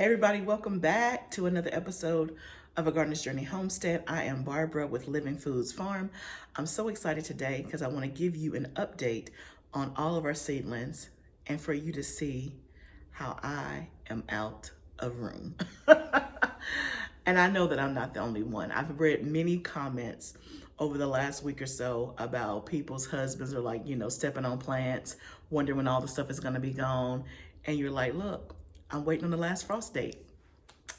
Hey everybody, welcome back to another episode of A Gardener's Journey Homestead. I am Barbara with Living Foods Farm. I'm so excited today because I want to give you an update on all of our seedlings and for you to see how I am out of room. And I know that I'm not the only one. I've read many comments over the last week or so about people's husbands are like, stepping on plants, wondering when all the stuff is going to be gone. And you're like, look, I'm waiting on the last frost date.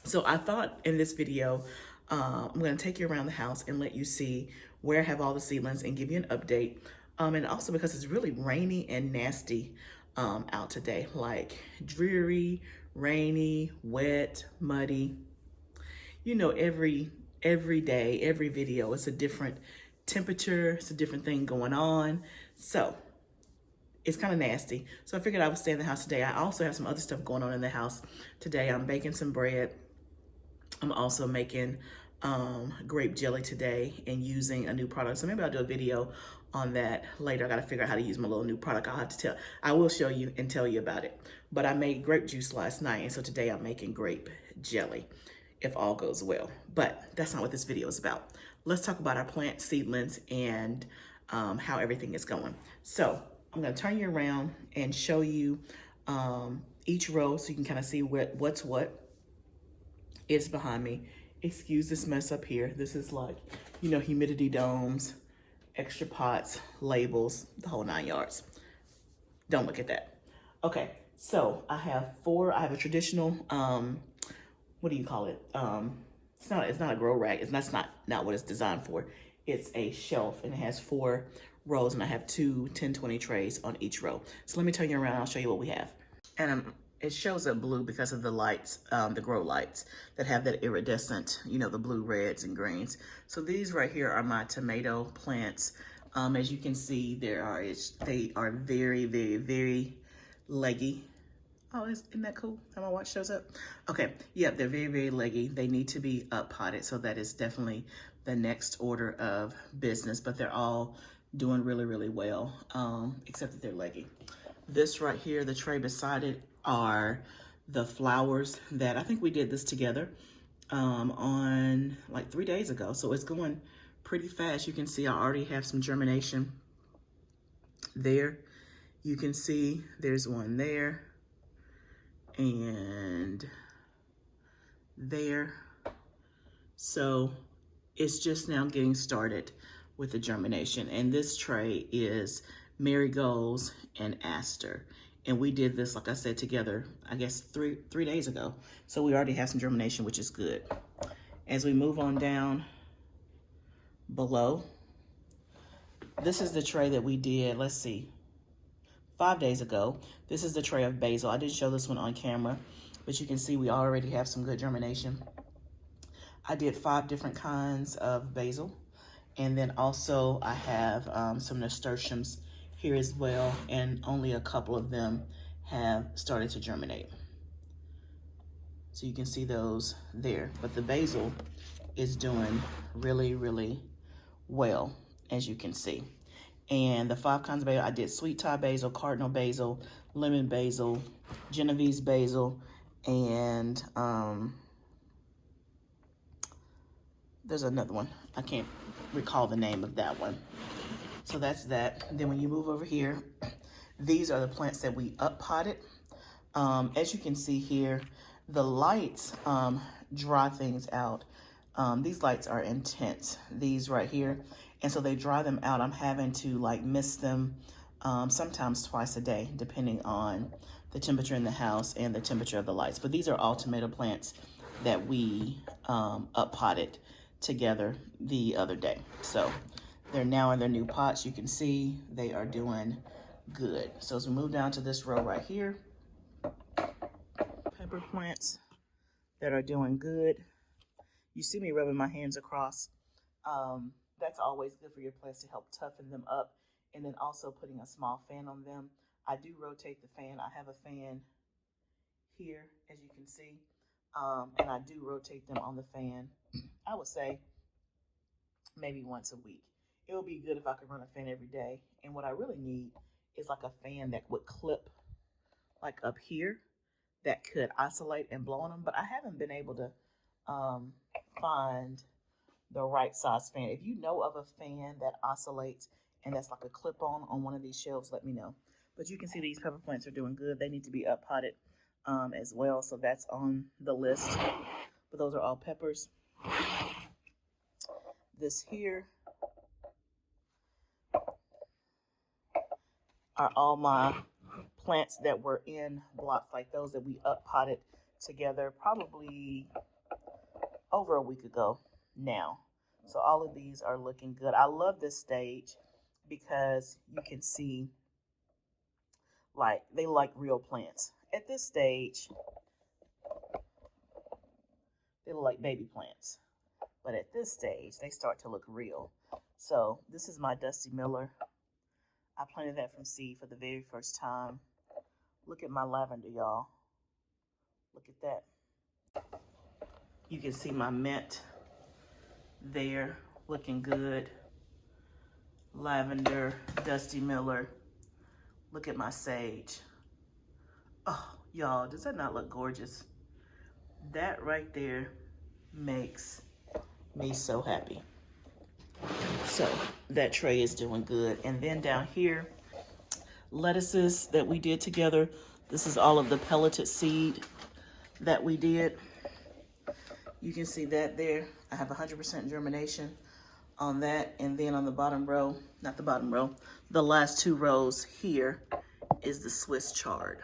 So I thought in this video, I'm going to take you around the house and let you see where I have all the seedlings and give you an update. And also because it's really rainy and nasty out today, like dreary, rainy, wet, muddy. Every day, every video, it's a different temperature, it's a different thing going on. So it's kind of nasty. So I figured I would stay in the house today. I also have some other stuff going on in the house today. I'm baking some bread. I'm also making grape jelly today and using a new product. So maybe I'll do a video on that later. I got to figure out how to use my little new product. I will show you and tell you about it. But I made grape juice last night. And so today I'm making grape jelly, if all goes well. But that's not what this video is about. Let's talk about our plant seedlings and how everything is going. So I'm going to turn you around and show you each row so you can kind of see what's what. It's behind me. Excuse this mess up here. This is like, humidity domes, extra pots, labels, the whole 9 yards. Don't look at that. Okay, so I have a traditional, what do you call it? It's not a grow rag. That's not what it's designed for. It's a shelf and it has 4 rows and I have 2 10-20 trays on each row. So let me turn you around. I'll show you what we have. And it shows up blue because of the lights, the grow lights that have that iridescent, the blue, reds, and greens. So these right here are my tomato plants. As you can see, they are very, very, very leggy. Oh, isn't that cool how my watch shows up? Okay, yeah, they're very, very leggy. They need to be up potted, so that is definitely the next order of business, but they're all doing really, really well, except that they're leggy. This right here, the tray beside it, are the flowers that I think we did this together on like 3 days ago. So it's going pretty fast. You can see I already have some germination there. You can see there's one there and there. So it's just now getting started with the germination. And this tray is marigolds and aster. And we did this, like I said, together, I guess three days ago. So we already have some germination, which is good. As we move on down below, this is the tray that we did, let's see, 5 days ago. This is the tray of basil. I didn't show this one on camera, but you can see we already have some good germination. I did 5 different kinds of basil. And then also I have some nasturtiums here as well, and only a couple of them have started to germinate. So you can see those there, but the basil is doing really, really well, as you can see. And the 5 kinds of basil, I did sweet Thai basil, cardinal basil, lemon basil, Genovese basil, and there's another one. I can't recall the name of that one. So that's that. Then when you move over here, these are the plants that we up potted. As you can see here, the lights dry things out. These lights are intense, these right here. And so they dry them out. I'm having to mist them sometimes twice a day, depending on the temperature in the house and the temperature of the lights. But these are all tomato plants that we up potted together the other day. So they're now in their new pots. You can see they are doing good. So as we move down to this row right here, pepper plants that are doing good. You see me rubbing my hands across. That's always good for your plants to help toughen them up. And then also putting a small fan on them. I do rotate the fan. I have a fan here, as you can see. And I do rotate them on the fan, I would say, maybe once a week. It would be good if I could run a fan every day. And what I really need is like a fan that would clip like up here that could oscillate and blow on them, but I haven't been able to find the right size fan. If you know of a fan that oscillates and that's like a clip-on one of these shelves, let me know. But you can see these pepper plants are doing good. They need to be up potted as well, so that's on the list. But those are all peppers. This here are all my plants that were in blocks like those that we up potted together probably over a week ago now. So all of these are looking good. I love this stage because you can see like they like real plants. At this stage, they look like baby plants. But at this stage, they start to look real. So this is my Dusty Miller. I planted that from seed for the very first time. Look at my lavender, y'all. Look at that. You can see my mint there, looking good. Lavender, Dusty Miller. Look at my sage. Oh, y'all, does that not look gorgeous? That right there makes me so happy. So that tray is doing good. And then down here, lettuces that we did together. This is all of the pelleted seed that we did. You can see that there. I have 100% germination on that. And then on the bottom row, not the bottom row, the last two rows here is the Swiss chard.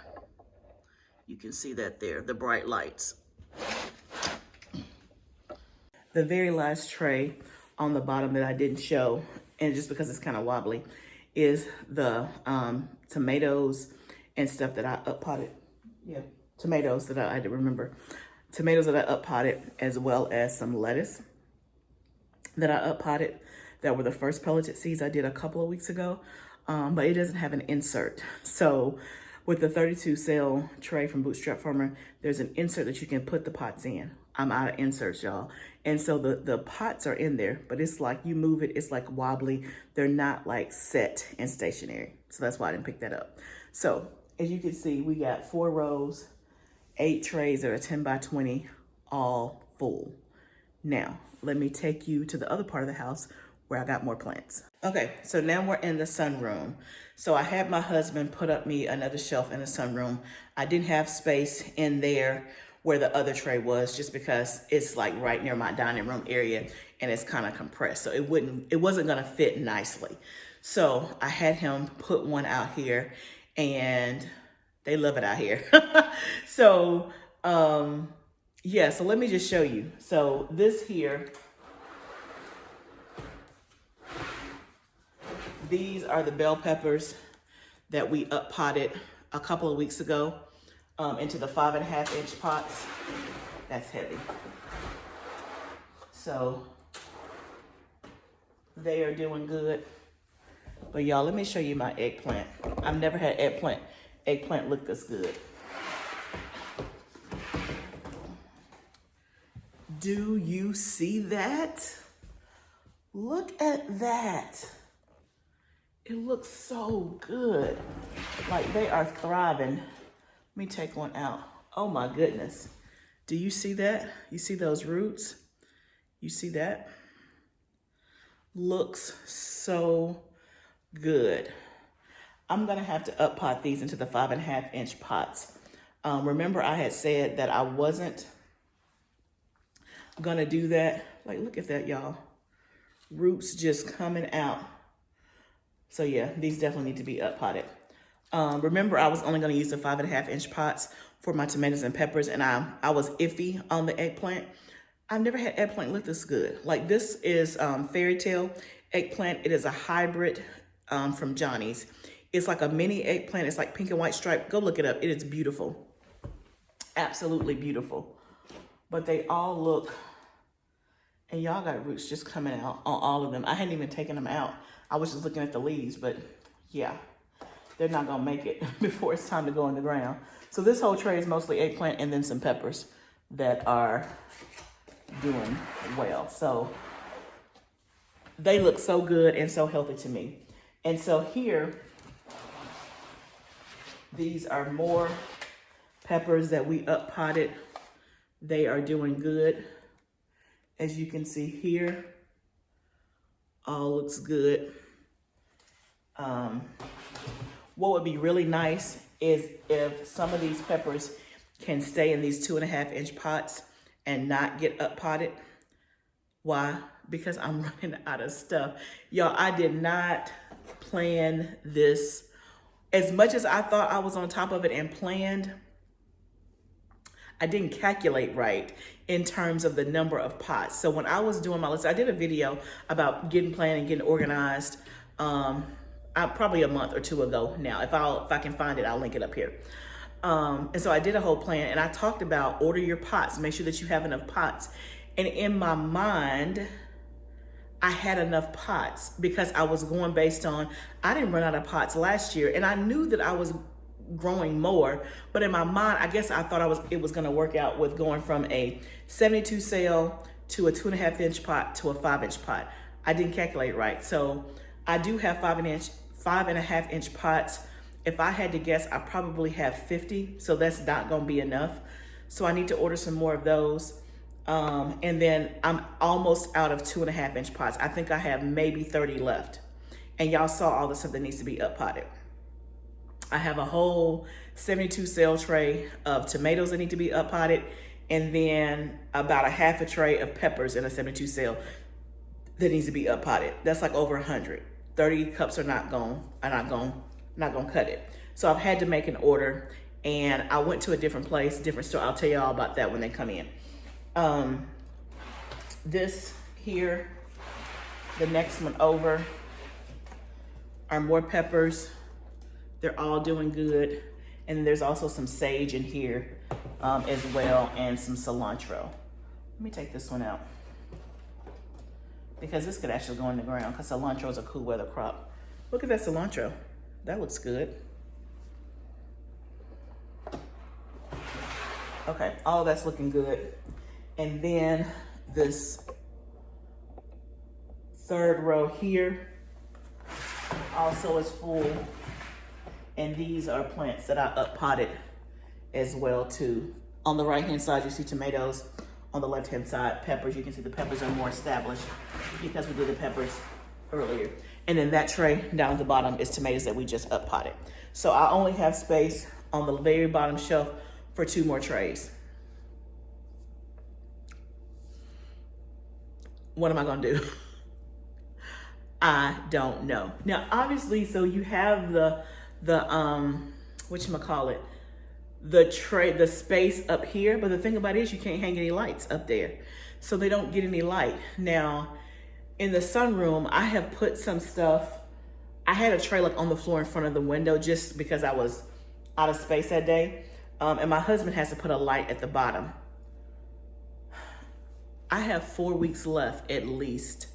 You can see that there, the bright lights. The very last tray on the bottom that I didn't show, and just because it's kind of wobbly, is the tomatoes and stuff that I up potted. Yeah, tomatoes that I had to remember. Tomatoes that I up potted, as well as some lettuce that I up potted. That were the first pelleted seeds I did a couple of weeks ago, but it doesn't have an insert. So with the 32 cell tray from Bootstrap Farmer, there's an insert that you can put the pots in. I'm out of inserts, y'all. And so the pots are in there, but it's like you move it, it's like wobbly. They're not like set and stationary. So that's why I didn't pick that up. So as you can see, we got 4 rows, 8 trays that are 10 by 20, all full. Now, let me take you to the other part of the house where I got more plants. Okay, so now we're in the sunroom. So I had my husband put up me another shelf in the sunroom. I didn't have space in there where the other tray was, just because it's like right near my dining room area and it's kind of compressed. So it wasn't gonna fit nicely. So I had him put one out here, and they love it out here. So yeah, so let me just show you. So this here, these are the bell peppers that we up potted a couple of weeks ago into the 5.5 inch pots. That's heavy. So they are doing good. But y'all, let me show you my eggplant. I've never had eggplant look this good. Do you see that? Look at that. It looks so good. Like they are thriving. Let me take one out. Oh my goodness. Do you see that? You see those roots? You see that? Looks so good. I'm gonna have to up pot these into the 5.5 inch pots. Remember I had said that I wasn't gonna do that. Like, look at that, y'all. Roots just coming out. So yeah, these definitely need to be up potted. Remember, I was only going to use the 5.5 inch pots for my tomatoes and peppers, and I was iffy on the eggplant. I've never had eggplant look this good. Like, this is Fairy Tale eggplant. It is a hybrid from Johnny's. It's like a mini eggplant. It's like pink and white striped. Go look it up. It is beautiful. Absolutely beautiful. But they all look, and y'all got roots just coming out on all of them. I hadn't even taken them out. I was just looking at the leaves, but yeah, they're not gonna make it before it's time to go in the ground. So this whole tray is mostly eggplant and then some peppers that are doing well. So they look so good and so healthy to me. And so here, these are more peppers that we up potted, they are doing good. As you can see here, all looks good. What would be really nice is if some of these peppers can stay in these 2.5-inch pots and not get up potted. Why? Because I'm running out of stuff. Y'all, I did not plan this. As much as I thought I was on top of it and planned, I didn't calculate right in terms of the number of pots. So when I was doing my list, I did a video about getting planned and getting organized probably a month or two ago now. If I can find it, I'll link it up here. And so I did a whole plan, and I talked about order your pots, make sure that you have enough pots. And in my mind, I had enough pots because I was going based on, I didn't run out of pots last year, and I knew that I was growing more, but in my mind, I guess I thought it was gonna work out with going from a 72 cell to a 2.5-inch pot to a 5-inch pot. I didn't calculate right. So I do have 5.5-inch pots. If I had to guess, I probably have 50, so that's not gonna be enough. So I need to order some more of those. And then I'm almost out of 2.5-inch pots. I think I have maybe 30 left. And y'all saw all the stuff that needs to be up potted. I have a whole 72 cell tray of tomatoes that need to be up potted, and then about a half a tray of peppers in a 72 cell that needs to be up potted. That's like over 100. 30 cups are not gonna cut it. So I've had to make an order, and I went to a different place, different store. I'll tell you all about that when they come in. This here, the next one over, are more peppers. They're all doing good. And there's also some sage in here as well, and some cilantro. Let me take this one out, because this could actually go in the ground, because cilantro is a cool weather crop. Look at that cilantro. That looks good. Okay, all that's looking good. And then this third row here also is full. And these are plants that I up potted as well too. On the right hand side, you see tomatoes. On the left hand side, peppers. You can see the peppers are more established because we did the peppers earlier. And then that tray down at the bottom is tomatoes that we just up potted. So I only have space on the very bottom shelf for 2 more trays. What am I gonna do? I don't know. Now, obviously, so you have the whatchamacallit, the tray, the space up here, but the thing about it is you can't hang any lights up there. So they don't get any light. Now, in the sunroom, I have put some stuff. I had a tray like on the floor in front of the window just because I was out of space that day. And my husband has to put a light at the bottom. I have 4 weeks left at least.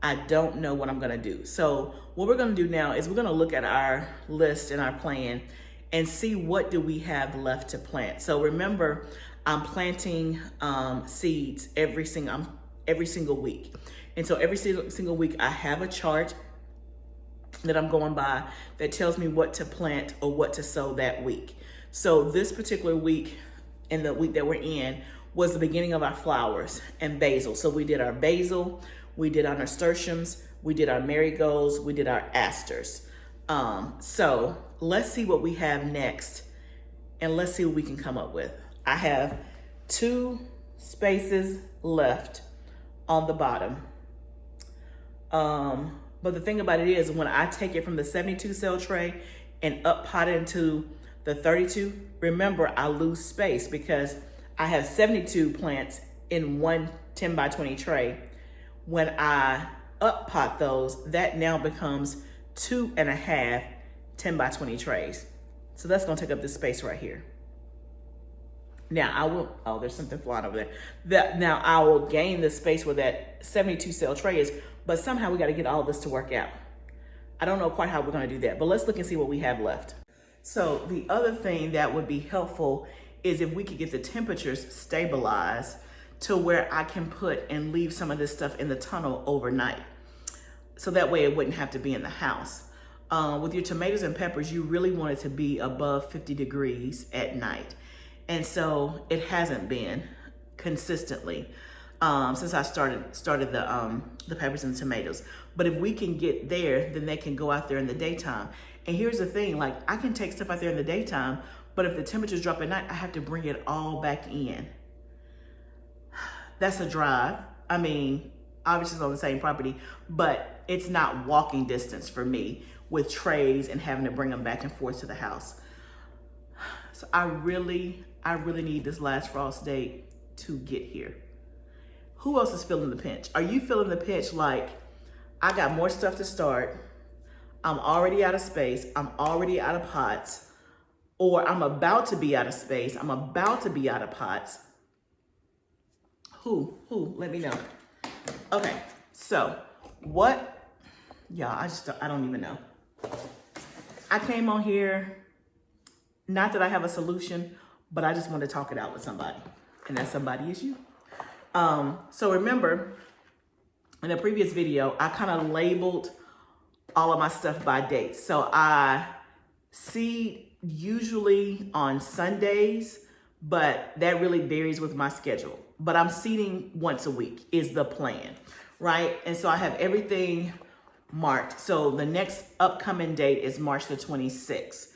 I don't know what I'm gonna do. So what we're gonna do now is we're gonna look at our list and our plan and see what do we have left to plant. So remember, I'm planting seeds every single week. And so every single week I have a chart that I'm going by that tells me what to plant or what to sow that week. So this particular week, and the week that we're in, was the beginning of our flowers and basil. So we did our basil, we did our nasturtiums, we did our marigolds, we did our asters. So let's see what we have next, and let's see what we can come up with. I have 2 spaces left on the bottom. But the thing about it is, when I take it from the 72 cell tray and up pot it into the 32, remember I lose space because I have 72 plants in one 10 by 20 tray. When I up pot those, that now becomes 2.5 10 by 20 trays. So that's gonna take up this space right here. Now I will, oh, there's something flying over there. Now I will gain the space where that 72 cell tray is, but somehow we gotta get all this to work out. I don't know quite how we're gonna do that, but let's look and see what we have left. So the other thing that would be helpful is if we could get the temperatures stabilized to where I can put and leave some of this stuff in the tunnel overnight. So that way it wouldn't have to be in the house. With your tomatoes and peppers, you really want it to be above 50 degrees at night. And so it hasn't been consistently since I started the peppers and tomatoes. But if we can get there, then they can go out there in the daytime. And here's the thing, like I can take stuff out there in the daytime, but if the temperatures drop at night, I have to bring it all back in. That's a drive. I mean, obviously it's on the same property, but it's not walking distance for me with trays and having to bring them back and forth to the house. So I really need this last frost date to get here. Who else is feeling the pinch? Are you feeling the pinch like, I got more stuff to start, I'm already out of space, I'm already out of pots, or I'm about to be out of space, I'm about to be out of pots? Who? Let me know. Okay, so what, y'all, I don't even know. I came on here, not that I have a solution, but I just want to talk it out with somebody, and that somebody is you. So remember, in a previous video, I kind of labeled all of my stuff by date. So I seed usually on Sundays, but that really varies with my schedule. But I'm seeding once a week is the plan, right? And so I have everything marked. So the next upcoming date is March the 26th.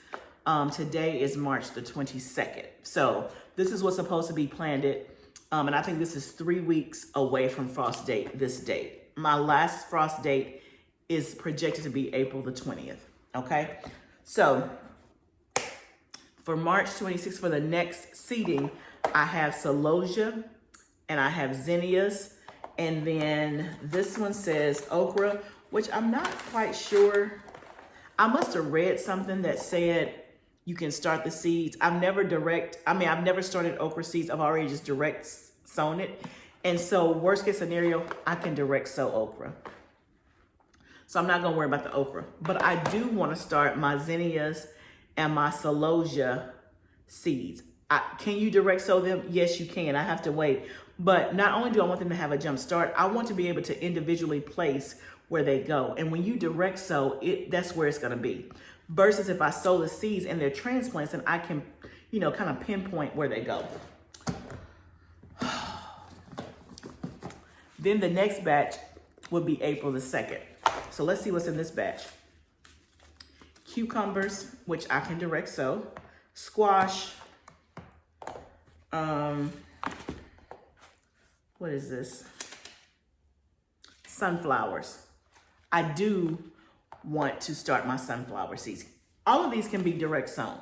Today is March the 22nd. So this is what's supposed to be planted. And I think this is 3 weeks away from frost date, this date. My last frost date is projected to be April the 20th, okay? So for March 26th, for the next seeding, I have celosia and I have zinnias. And then this one says okra, which I'm not quite sure. I must have read something that said you can start the seeds. I've never started okra seeds. I've already just direct sown it. And so worst case scenario, I can direct sow okra. So I'm not gonna worry about the okra, but I do wanna start my zinnias and my celosia seeds. Can you direct sow them? Yes, you can. I have to wait. But not only do I want them to have a jump start, I want to be able to individually place where they go. And when you direct sow, that's where it's gonna be. Versus if I sow the seeds and they're transplants, and I can, kind of pinpoint where they go. Then the next batch would be April the 2nd. So let's see what's in this batch. Cucumbers, which I can direct sow. Squash. What is this? Sunflowers. I do want to start my sunflower seeds. All of these can be direct sown.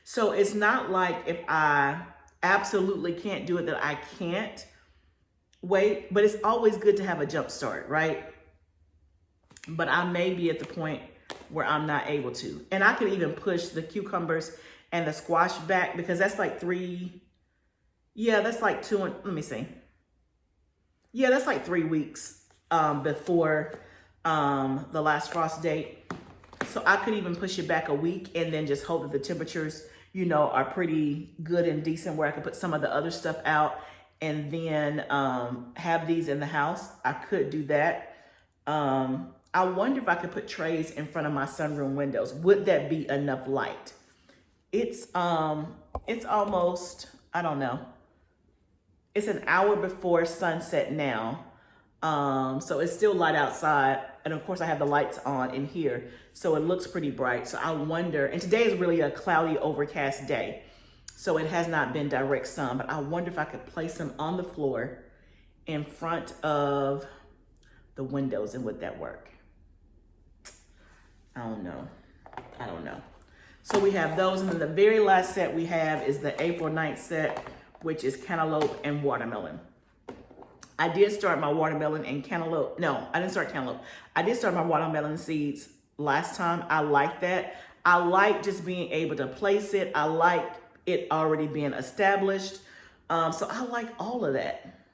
So it's not like if I absolutely can't do it that I can't wait, but it's always good to have a jump start, right? But I may be at the point where I'm not able to. And I could even push the cucumbers and the squash back because that's like 3, that's like 2, let me see. Yeah, that's like 3 weeks before the last frost date. So I could even push it back a week and then just hope that the temperatures, are pretty good and decent where I could put some of the other stuff out and then have these in the house. I could do that. I wonder if I could put trays in front of my sunroom windows. Would that be enough light? It's almost, I don't know. It's an hour before sunset now. So it's still light outside. And of course I have the lights on in here. So it looks pretty bright. So I wonder, and today is really a cloudy, overcast day. So it has not been direct sun, but I wonder if I could place them on the floor in front of the windows, and would that work? I don't know. So we have those, and then the very last set we have is the April 9th set, which is cantaloupe and watermelon. I did start my watermelon and cantaloupe. No, I didn't start cantaloupe. I did start my watermelon seeds last time. I like that. I like just being able to place it. I like it already being established. So I like all of that.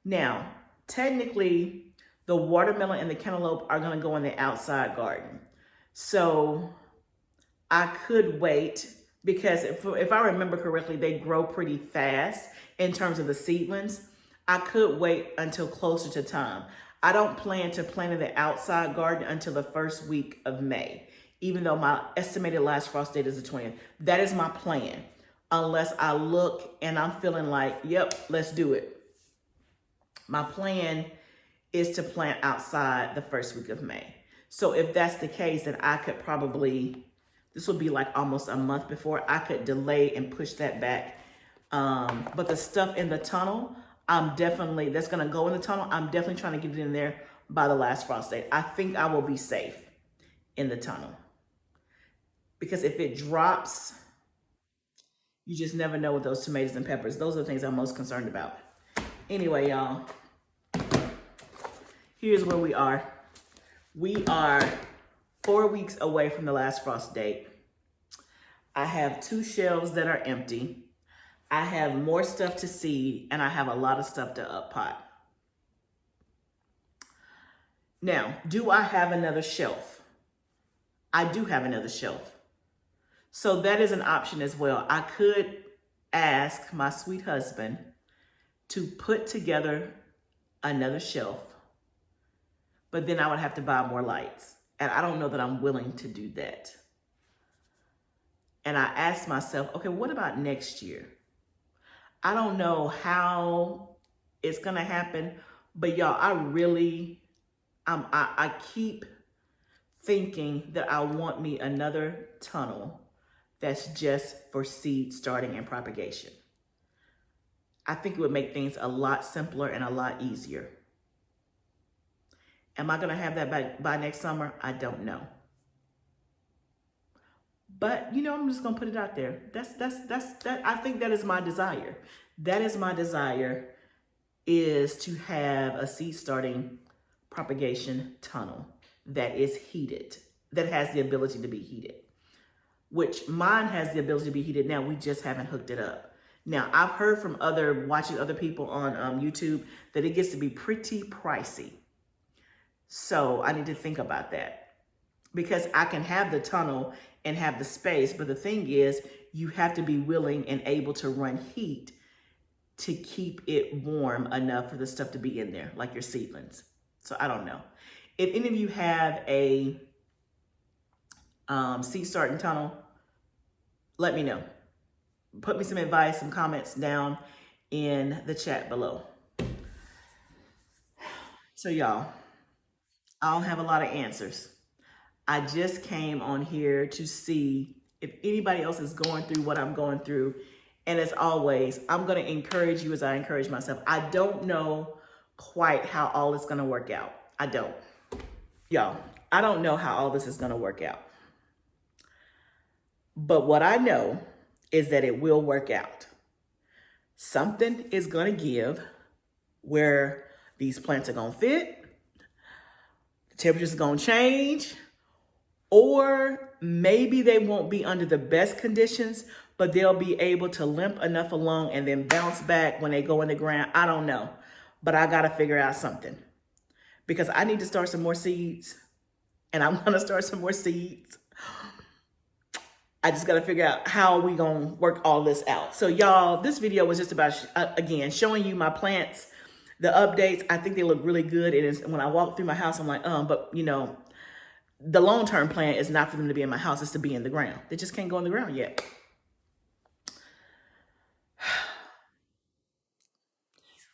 Now, technically, the watermelon and the cantaloupe are gonna go in the outside garden. So I could wait because if I remember correctly, they grow pretty fast in terms of the seedlings. I could wait until closer to time. I don't plan to plant in the outside garden until the first week of May. even though my estimated last frost date is the 20th. That is my plan. Unless I look and I'm feeling like, yep, let's do it. My plan is to plant outside the first week of May. So if that's the case, then I could probably, this will be like almost a month before, I could delay and push that back. But the stuff in the tunnel, that's gonna go in the tunnel. I'm definitely trying to get it in there by the last frost date. I think I will be safe in the tunnel. Because if it drops, you just never know with those tomatoes and peppers. Those are the things I'm most concerned about. Anyway, y'all, here's where we are. We are 4 weeks away from the last frost date. I have 2 shelves that are empty. I have more stuff to seed, and I have a lot of stuff to up pot. Now, do I have another shelf? I do have another shelf. So that is an option as well. I could ask my sweet husband to put together another shelf, but then I would have to buy more lights. And I don't know that I'm willing to do that. And I asked myself, okay, what about next year? I don't know how it's gonna happen, but y'all, I keep thinking that I want me another tunnel that's just for seed starting and propagation. I think it would make things a lot simpler and a lot easier. Am I gonna have that by next summer? I don't know. But I'm just gonna put it out there. I think that is my desire. That is my desire, is to have a seed starting propagation tunnel that is heated, that has the ability to be heated, which mine has the ability to be heated now. We just haven't hooked it up. Now, I've heard from watching other people on YouTube that it gets to be pretty pricey. So I need to think about that, because I can have the tunnel and have the space, but the thing is, you have to be willing and able to run heat to keep it warm enough for the stuff to be in there, like your seedlings. So I don't know. If any of you have a seed starting tunnel, let me know. Put me some advice, some comments down in the chat below. So y'all, I don't have a lot of answers. I just came on here to see if anybody else is going through what I'm going through. And as always, I'm going to encourage you as I encourage myself. I don't know quite how all it's going to work out. I don't. Y'all, I don't know how all this is going to work out. But what I know is that it will work out. Something is going to give where these plants are going to fit. The temperature's going to change. Or maybe they won't be under the best conditions, but they'll be able to limp enough along and then bounce back when they go in the ground. I don't know, but I got to figure out something, because I need to start some more seeds, and I'm going to start some more seeds. I just got to figure out how we going to work all this out. So y'all, this video was just about, again, showing you my plants, the updates. I think they look really good. It is, when I walk through my house, I'm like, but the long-term plan is not for them to be in my house, it's to be in the ground. They just can't go in the ground yet.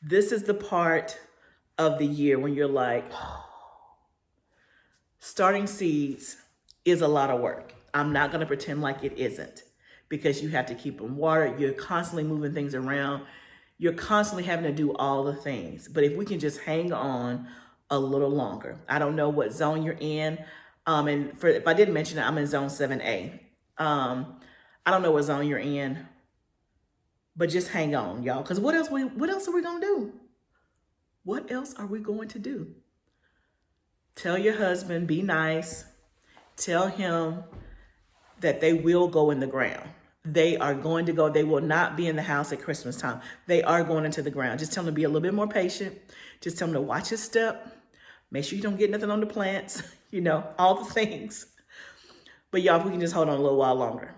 This is the part of the year when you're like, starting seeds is a lot of work. I'm not going to pretend like it isn't, because you have to keep them watered. You're constantly moving things around. You're constantly having to do all the things. But if we can just hang on a little longer. I don't know what zone you're in. If I didn't mention it, I'm in zone 7A. I don't know what zone you're in, but just hang on, y'all. Because what else are we going to do? What else are we going to do? Tell your husband, be nice. Tell him that they will go in the ground. They are going to go. They will not be in the house at Christmas time. They are going into the ground. Just tell him to be a little bit more patient. Just tell him to watch his step. Make sure you don't get nothing on the plants. All the things. But y'all, if we can just hold on a little while longer.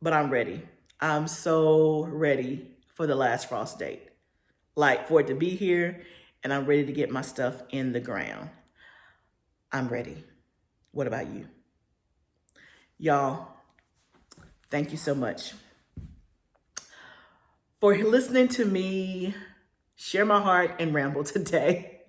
But I'm ready. I'm so ready for the last frost date. Like, for it to be here, and I'm ready to get my stuff in the ground. I'm ready. What about you? Y'all, thank you so much for listening to me share my heart and ramble today.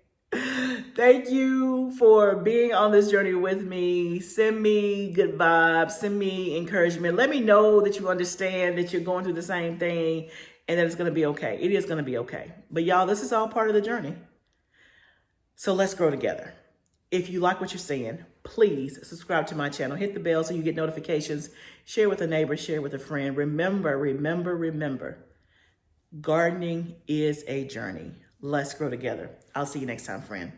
Thank you for being on this journey with me. Send me good vibes, send me encouragement. Let me know that you understand that you're going through the same thing and that it's going to be okay. It is going to be okay. But y'all, this is all part of the journey. So let's grow together. If you like what you're seeing, please subscribe to my channel. Hit the bell so you get notifications. Share with a neighbor, share with a friend. Remember, gardening is a journey. Let's grow together. I'll see you next time, friend.